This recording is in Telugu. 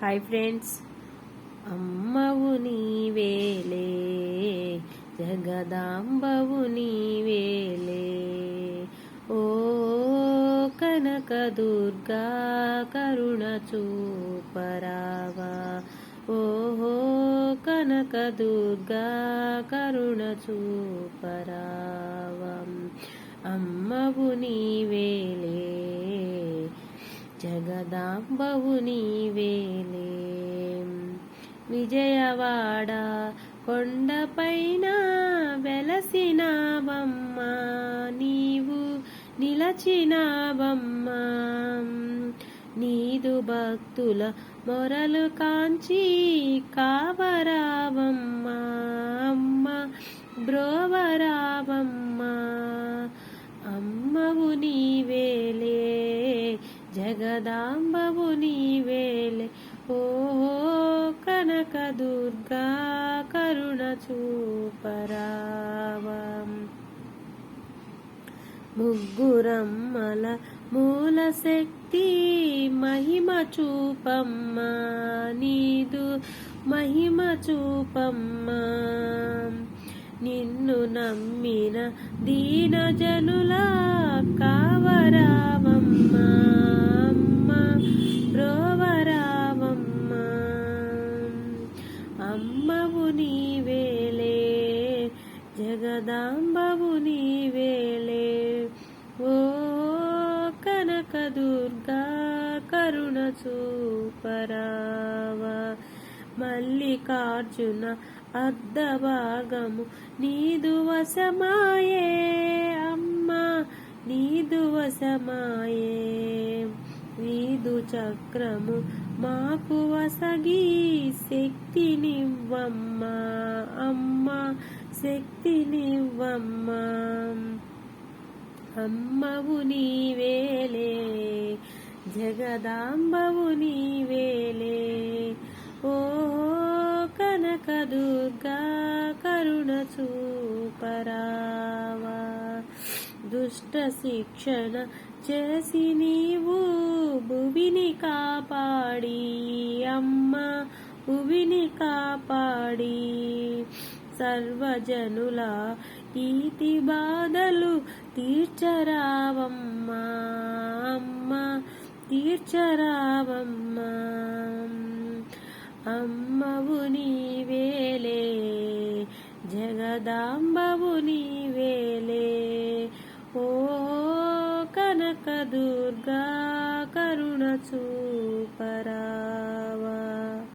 హాయ్ ఫ్రెండ్స్, అమ్మవు నీవేలే, జగదాంబవు నీవేలే. ఓ కనకదుర్గా కరుణ చూపరావా, ఓహో కనకదుర్గా కరుణ చూపరావా. అమ్మవు నీవేలే, జగదాంబవు నీవేలే. విజయవాడ కొండపైన వెలసినావమ్మా, నీవు నిలచినావమ్మా. నీదు భక్తుల మొరలు కాంచి కావరావమ్మా, అమ్మ బ్రోవరావమ్మా. అమ్మవు నీవేలే, జగదాంబవు నీవేలే. ఓ కనకదుర్గా కరుణ చూపరావా. ముగ్గురమ్మల మూల శక్తి మహిమ చూపమ్మా, నీదు మహిమ చూపమ్మా. నిన్ను నమ్మిన దీన జనుల కావరావమ్మా, అమ్మ బ్రోవరావమ్మా. అమ్మవు నీవేలే, జగదాంబవు నీవేలే. ఓ కనకదుర్గా కరుణ చూపరావా. మల్లికార్జున అర్ధభాగము నీదు వశమాయే, అమ్మ నీదు వశమాయే. నీదు చక్రము మాకు వసగి శక్తినివ్వమ్మా, అమ్మ శక్తినివ్వమ్మా. అమ్మవు నీవేలే, జగదాంబవు నీవేలే. ఓ కనకదుర్గా కరుణ చూపరావా. దుష్ట శిక్షణ చేసి నీవు భువిని కాపాడి, అమ్మ భువిని కాపాడి. సర్వజనుల ఈతి బాధలు తీర్చరావమ్మా, అమ్మ తీర్చరావమ్మా. అమ్మవు నీవేలే, జగదాంబ